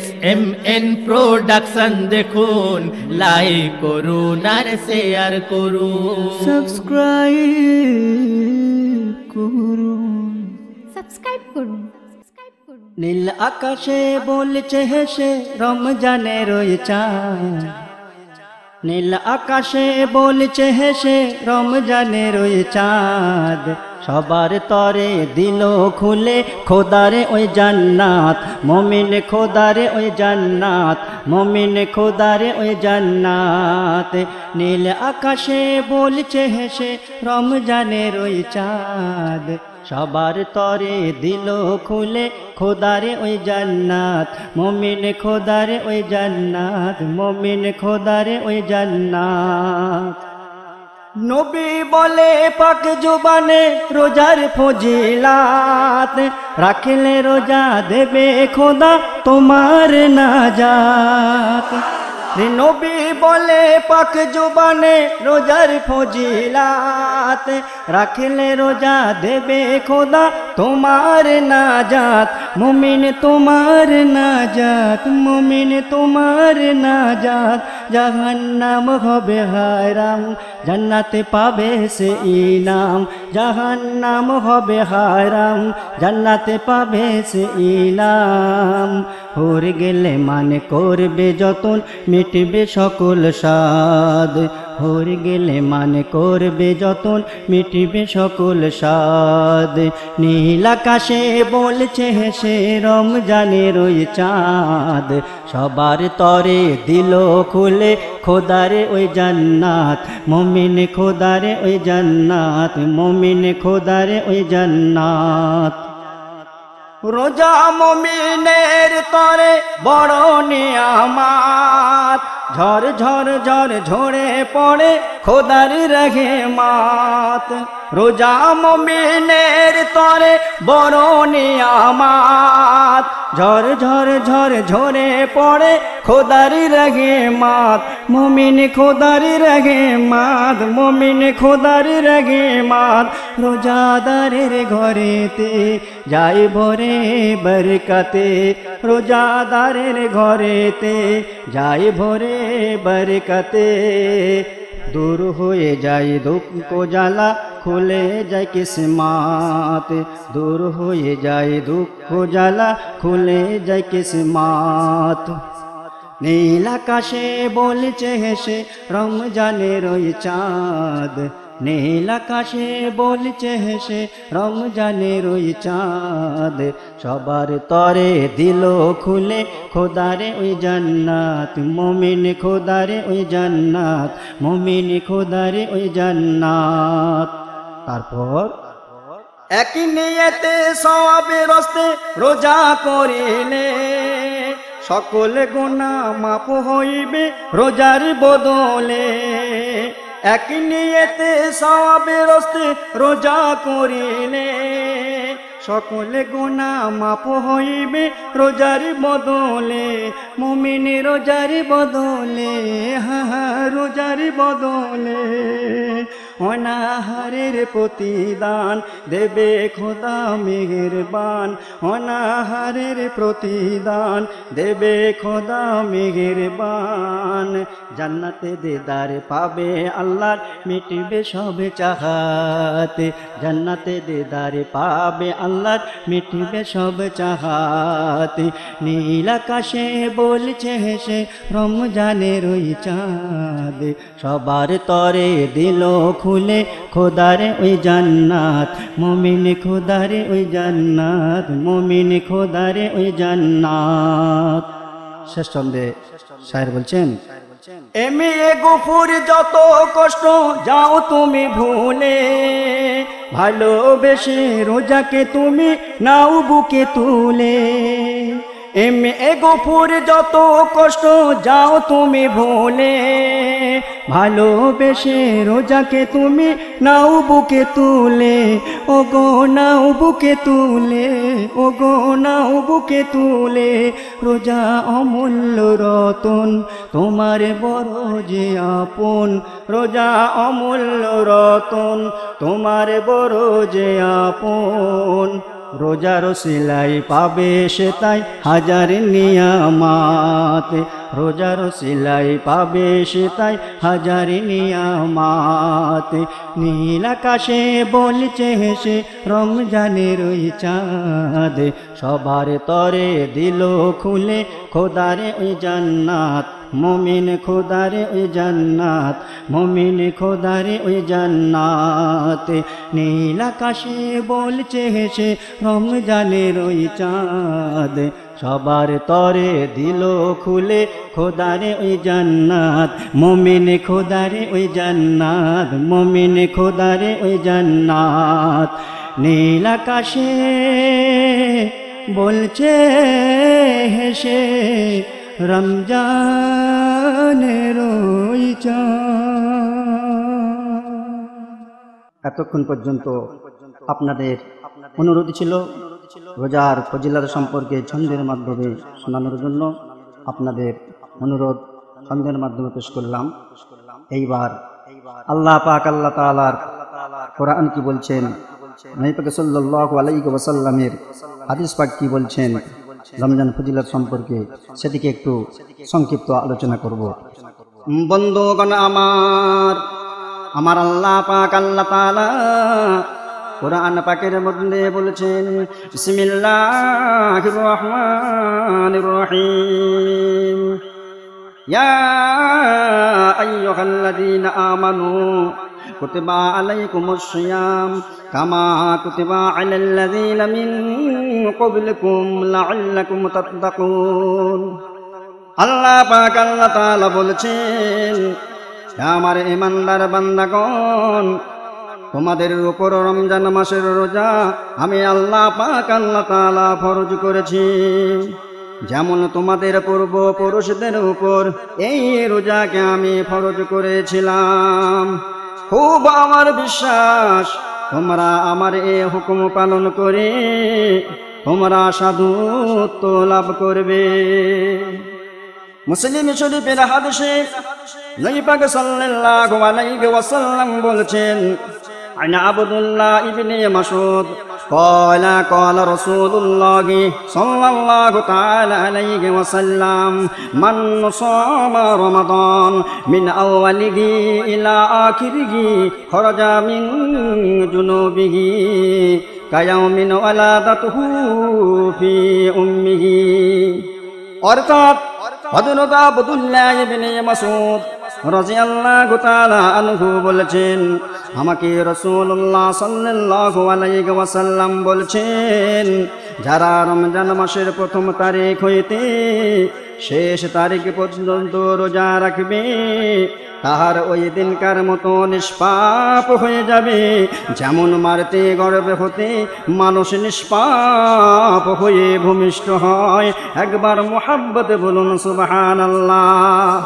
SMN production দেখুন, like করুন আর share করুন, সাবস্ক্রাইব করুন। নীল আকাশে বলছে হেসে রমজানের ওই চাঁদ, নীল আকাশে বলছে হেসে রমজানের ওই চাঁদ, সবার তরে দিল খুলে খোদারে ওই জান্নাত, মুমিন খোদারে ওই জান্নাত, মুমিন খোদারে ওই জান্নাত। নীল আকাশে বলছে হেসে রমজানের ওই চাঁদ, সবার তরে দিল খুলে খোদারে ওই জান্নাত, মুমিন খোদারে ওই জান্নাত, মুমিন খোদারে ওই জান্নাত। নবী বলে পাক জুবানে রোজার ফজিলাত, রাখলে রোজা দেবে খোদা তোমার নাজাত। নবী বলে পাক জুবানে রোজার ফজিলাত, রাখলে রোজা দেবে খোদা তোমার নাজাত, মুমিন তোমার নাজাত, মুমিন তোমার নাজাত। জাহান্নাম হবে হারাম, জান্নাতে পাবে সে ইনাম, জাহান্নাম হবে হারাম, জান্নাতে পাবে সে ইনাম। হুর গেলে মানে করবে যতন মিটবে সকল স্বাদ, হুর গেলে মানে করবে যতন মিটবে সকল স্বাদ। নীল আকাশে বলছে হেসে রমজানের ওই চাঁদ, সবার তরে দিল খুলে খোদারে ওই জান্নাত, মুমিন খোদারে ওই জান্নাত, মুমিন খোদারে ওই জান্নাত। রোজা মুমিনের তরে বড় নিয়ামত, ঝড় ঝড় ঝড় ঝরে পড়ে খোদার রহমত। রোজা মুমিনের তরে বড় নিয়ামত, ঝড় ঝড় ঝড় ঝরে পড়ে খোদার রহমত, মুমিন খোদার রহমত, মুমিন খোদার রহমত। রোজাদারের ঘরেতে যাই ভরে বরকতে, রোজাদারের ঘরেতে যাই ভরে বরকতে। দূর হয়ে যায় দুঃখ জ্বালা খুলে যায় কিসমত, দূর হয়ে যায় দুঃখ জ্বালা খুলে যায় কিসমত। নীল আকাশে বলছে হেসে রমজানের ওই চাঁদ, নীল আকাশে বলছে হেসে রমজানের ওই চাঁদ, সবার তরে দিল খুলে খোদারে ওই জান্নাত, মুমিন খোদারে ওই জান্নাত, মুমিন খোদারে ওই জান্নাত। তারপর একই নিয়তে সওয়াবের রাস্তে রোজা করিলে সকল গুনাহ মাফ হইবে রোজার বদলে। এক নিয়তে সওয়াবের রাস্তে রোজা করিলে সকল গুনাহ মাফ হইবে রোজার বদলে, মুমিন রোজার বদলে, হা হা রোজার বদলে। অনাহারের প্রতিদান দেবে খোদা মেহেরবান, অনাহারের প্রতিদান দেবে খোদা মেহেরবান। জান্নাতে দিদার পাবে আল্লাহর মিটবে সব চাহাত, জান্নাতে দিদার পাবে আল্লাহর মিটবে সব চাহাত। নীল আকাশে বলছে হেসে রমজানের ওই চাঁদ, সবার তরে দিল খুলে খোদারে ওই জান্নাত, মুমিন খোদারে ওই জান্নাত, মুমিন খোদারে ওই জান্নাত। শেষ ছন্দে শায়ের বলছেন, এমে গফুর যত কষ্ট যাও তুমি ভুলে, ভালোবেসে রোজাকে তুমি নাও বুকে তুলে। এমে গফুর যত কষ্ট যাও তুমি ভুলে, ভালোবেসে রোজাকে তুমি নাও বুকে তুলে। ও গো নাও বুকে তুলে, ও গো নাও বুকে তুলে। রোজা অমূল্য রতন তোমার বড় যে আপন, রোজা অমূল্য রতন তোমার বড় যে আপন। রোজার সিলাই পাবে সে তাই হাজার নিয়ামত, রোজার সিলাই পাবে সে তাই হাজার নিয়ামত। নীল আকাশে বলছে হেসে রমজানের ওই চাঁদ, সবার তরে দিল খুলে খোদারে ওই জান্নাত, মুমিন খোদারে ওই জান্নাত, মুমিন খোদারে ওই জান্নাত। নীল আকাশে বলছে হেসে রমজানের ওই চাঁদ, সবার তরে দিল খুলে খোদারে ওই জান্নাত, মুমিন খোদারে ওই জান্নাত, মুমিন খোদারে ওই জান্নাত। নীল আকাশে বলছে হেসে রমজানের ওই চাঁদ। এতক্ষণ পর্যন্ত আপনাদের অনুরোধ ছিল রোজার ফজিলত সম্পর্কে ছন্দের মাধ্যমে শোনানোর জন্য। আপনাদের অনুরোধ ছন্দের মাধ্যমে পেশ করলাম। এইবার আল্লাহ পাক আল্লাহ তাআলার কোরআন কি বলছেন, নবী পাক সাল্লাল্লাহু আলাইহি ওয়াসাল্লামের হাদিস পাক কি বলছেন রমজান ফজিলত সম্পর্কে, সেদিকে একটু সংক্ষিপ্ত আলোচনা করব। বন্ধুগণ আমার আল্লাহ পাক আল্লাহ তাআলা কোরআন পাকের মধ্যে বলেছেন, বিসমিল্লাহির রহমানির রহিম, ইয়া আইয়ুহাল্লাযীনা আমানু কুতিবা আলাইকুমুস সিয়াম কামা কুতিবা আলাল্লাযীনা মিন ক্বাবলিকুম লাআল্লাকুম তাত্তাকুন। আল্লাহ পাক আল্লাহ তাআলা বলেছেন, আমার ঈমানদার বান্দাগণ, তোমাদের উপর রমজান মাসের রোজা আমি আল্লাহ পাক আল্লাহ তাআলা ফরজ করেছি, যেমন তোমাদের পূর্বপুরুষদের উপর এই রোজাকে আমি ফরজ করেছিলাম। খুব আমার বিশ্বাস তোমরা আমার এই হুকুম পালন করে তোমরা সাধুত্ব লাভ করবে। মুসলিম শরীফের হাদিসে নবী পাক সাল্লাল্লাহু আলাইহি ওয়াসাল্লাম বলেছেন, عن عبد الله بن مسعود قال قال رسول الله صلى الله تعالى عليه وسلم من صام رمضان من أوله إلى آخره خرج من جنوبه كيوم ولادته في أمه। অর্থাৎ হযরত আব্দুল্লাহ ইবনে মাসউদ রাদিয়াল্লাহু তাআলা আনহু বলেছেন, আমাকে রাসূলুল্লাহ সাল্লাল্লাহু আলাইহি ওয়াসাল্লাম বলছেন, যারা রমজান মাসের প্রথম তারিখ হইতে শেষ তারিখ পর্যন্ত রোজা রাখবে তাহার ওই দিনকার মতো নিষ্পাপ হয়ে যাবে, যেমন মারতে গর্ভে হতে মানুষ নিষ্পাপ হয়ে ভূমিষ্ঠ হয়। একবার মুহাব্বতে বলুন সুবহানাল্লাহ।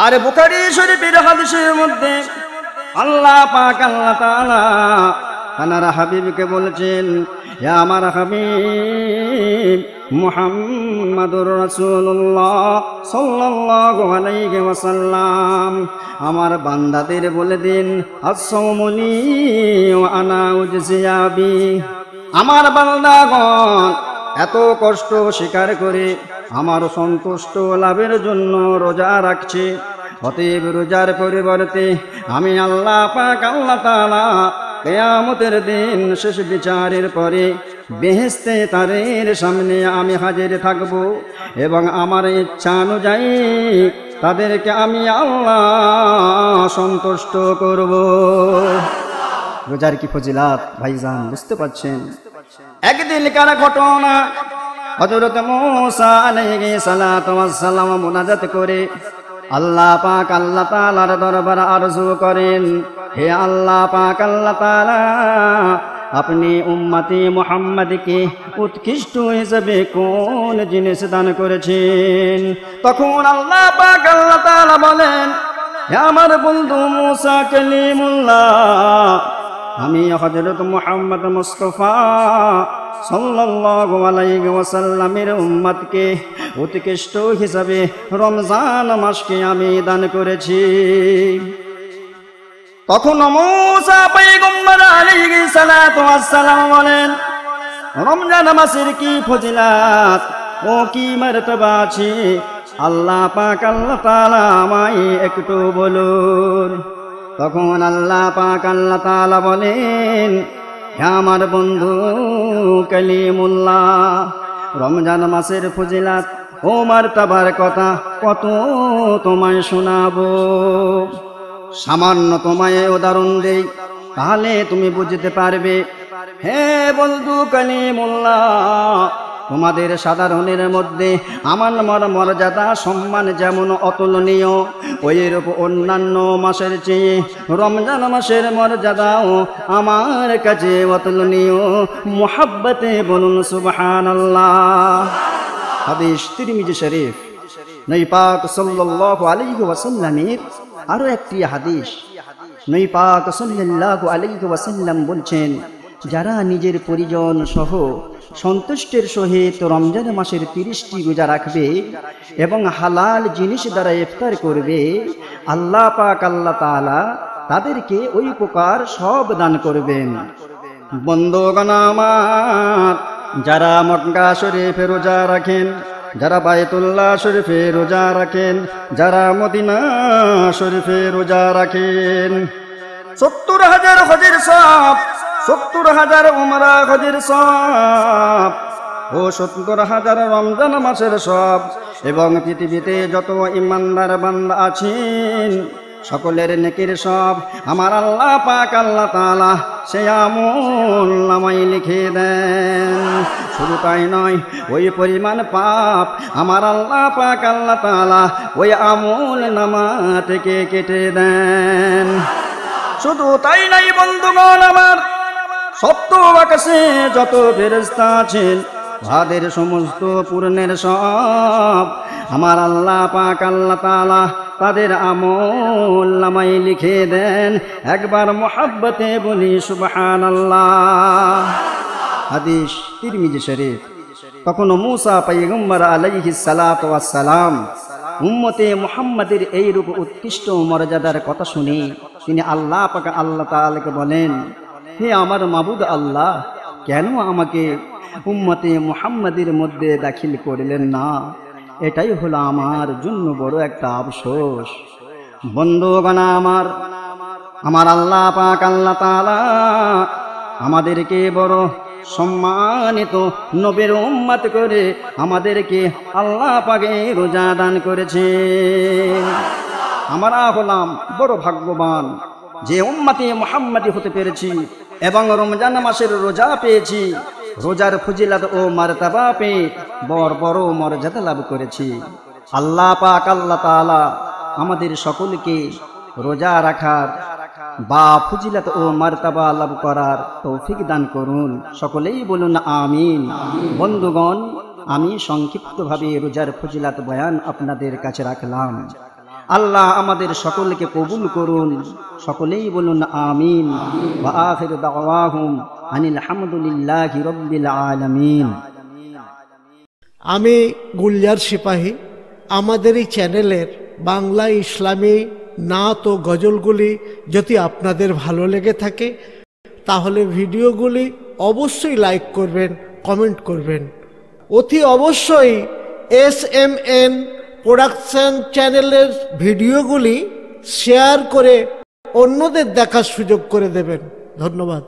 আর বুখারী শরীফের হাদিসের মধ্যে আল্লাহ পাক আল্লাহ তাআলা তানার হাবিবকে বলেছেন, হে আমার হাবিব মুহাম্মাদুর রাসূলুল্লাহ সাল্লাল্লাহু আলাইহি ওয়াসাল্লাম, আমার বান্দাদের বলে দিন, আসসাউমুনি ওয়া আনা উজজিয়া বি। আমার বান্দাগণ এত কষ্ট স্বীকার করে আমার সন্তুষ্ট লাভের জন্য রোজা রাখছে, অতএব রোজার পরিবর্তে আমি আল্লাহ পাক আল্লাহ তাআলা কিয়ামতের দিন শেষ বিচারের পরে বেহেশতে তাদের সামনে আমি হাজির থাকব এবং আমার ইচ্ছা অনুযায়ী তাদেরকে আমি আল্লাহ সন্তুষ্ট করব। রোজার কি ফজিলাত ভাইজান বুঝতে পারছেন। একদিনকার ঘটনা, হযরত মূসা আলাইহিস সালাতু ওয়াস সালাম মুনাজাত করে আল্লাহ পাক আল্লাহ তাআলার দরবারে আরজু করেন, হে আল্লাহ পাক আল্লাহ তাআলা, আপনি উম্মতি মুহাম্মাদকে উৎকৃষ্ট হিসেবে কোন জিনিস দান করেছেন? তখন আল্লাহ পাক আল্লাহ তাআলা বলেন, হে আমার বন্ধু মূসা কালিমুল্লাহ, আমি হযরত মুহাম্মদ মুস্তাফা সাল্লাল্লাহু আলাইহি ওয়াসাল্লামের উম্মতকে উৎকৃষ্ট হিসাবে রমজান মাসকে আমি দান করেছি। তখন মূসা পয়গম্বর আলাইহিস সালাতু ওয়াস সালাম বলেন, রমজান মাসের কি ফজিলত ও কি মর্তবা আছে, আল্লাহ পাক আল্লাহ তাআলা আমায় একটু বলুন। তখন আল্লাহ পাক আল্লাহ তাআলা বলেন, হে আমার বন্ধু কালিমুল্লাহ, রমজান মাসের ফজিলত ও মর্তবার কথা কত তোমায় শোনাবো। সামান্য তোমায় উদাহরণ দেই, তাহলে তুমি বুঝতে পারবে। হে বন্ধু কালিমুল্লাহ, তোমাদের সাধারণের মধ্যে আমার মর্যাদা সম্মান যেমন অতুলনীয়, ওইরূপ অন্যান্য মাসের চেয়ে রমজান মাসের মর্যাদাও আমার কাছে অতুলনীয়। মুহাব্বতে বলুন সুবহানাল্লাহ। হাদিস তিরমিজি শরীফ। নবী পাক সাল্লাল্লাহু আলাইহি ওয়াসাল্লামের আরো একটি হাদিস, নবী পাক সাল্লাল্লাহু আলাইহি ওয়াসাল্লাম বলছেন, যারা নিজের পরিজন সহ সন্তুষ্টের সহিত রমজান মাসের 30টি রোজা রাখবে এবং হালাল জিনিস দ্বারা ইফতার করবে, আল্লাহ পাক আল্লাহ তাআলা তাদেরকে ওই প্রকার সব দান করবেন। বন্ধুগণ আমার, যারা মক্কা শরীফে রোজা রাখেন, যারা বাইতুল্লাহ শরীফে রোজা রাখেন, যারা মদিনা শরীফে রোজা রাখেন, 70,000 হজের সওয়াব, 70,000 উমরা হজের সওয়াব ও 70,000 রমজান মাসের সওয়াব এবং পৃথিবীতে যত ইমানদার বান্দা আছেন সকলের নেকির সব আমার আল্লাহ পাক আল্লাহ তাআলা সেই আমল নামায় লিখে দেন। শুধু তাই নয়, ওই পরিমাণ পাপ আমার আল্লাহ পাক আল্লাহ তাআলা ওই আমল নামা থেকে কেটে দেন। শুধু তাই নাই বন্ধুগণ আমার, সপ্ত আকাশে যত ফেরেশতা আছেন তাদের সমস্ত পূর্ণের সব আমার আল্লাহ পাক আল্লাহ তাআলা তাদের আমল নামায় লিখে দেন। একবার মুহাব্বতে বলি সুবহানাল্লাহ। হাদিস তিরমিজি শরীফ। তখন মূসা পয়গম্বর আলাইহিস সালাতু ওয়াস সালাম উম্মতে মুহাম্মাদের এই রূপ উৎকৃষ্ট মর্যাদার কথা শুনে তিনি আল্লাহ পাক আল্লাহ তাআলাকে বলেন, হে আমার মাবুদ আল্লাহ, কেন আমাকে উম্মতে মুহাম্মাদের মধ্যে দাখিল করলেন না? এটাই হলো আমার জন্য বড় একটা আফসোস। বন্ধুগণ আমার, আমার আল্লাহ পাক আল্লাহ তাআলা আমাদেরকে বড় সম্মানিত নবীর উম্মত করে আমাদেরকে আল্লাহ পাকে রোজা দান করেছেন। আমরা হলাম বড় ভাগ্যবান যে উম্মতে মুহাম্মাদি হতে পেরেছি এবং রমজান মাসের রোজা পেয়েছি। রোজার ফজিলত ও মারতাবা পেয়ে বড় মর্যাদা লাভ করেছি। আল্লাহ পাক আল্লাহ তাআলা আমাদের সকলকে রোজা রাখার বা ফজিলত ও মারতাবা লাভ করার তৌফিক দান করুন। সকলেই বলুন আমিন। বন্ধুগণ, আমি সংক্ষিপ্তভাবে রোজার ফজিলত বয়ান আপনাদের কাছে রাখলাম। আল্লাহ আমাদের সকলকে কবুল করুন। সকলেই বলুন আমিন। ওয়া আখিরু দাওয়াহুম আনিল হামদুলিল্লাহি রাব্বিল আলামিন। আমি গুলজার সিপাহী। আমাদের এই চ্যানেলের বাংলা ইসলামী নাত ও গজলগুলি যদি আপনাদের ভালো লেগে থাকে তাহলে ভিডিওগুলি অবশ্যই লাইক করবেন, কমেন্ট করবেন। অতি অবশ্যই SMN প্রোডাকশন চ্যানেলের ভিডিওগুলি শেয়ার করে অন্যদের দেখার সুযোগ করে দেবেন। ধন্যবাদ।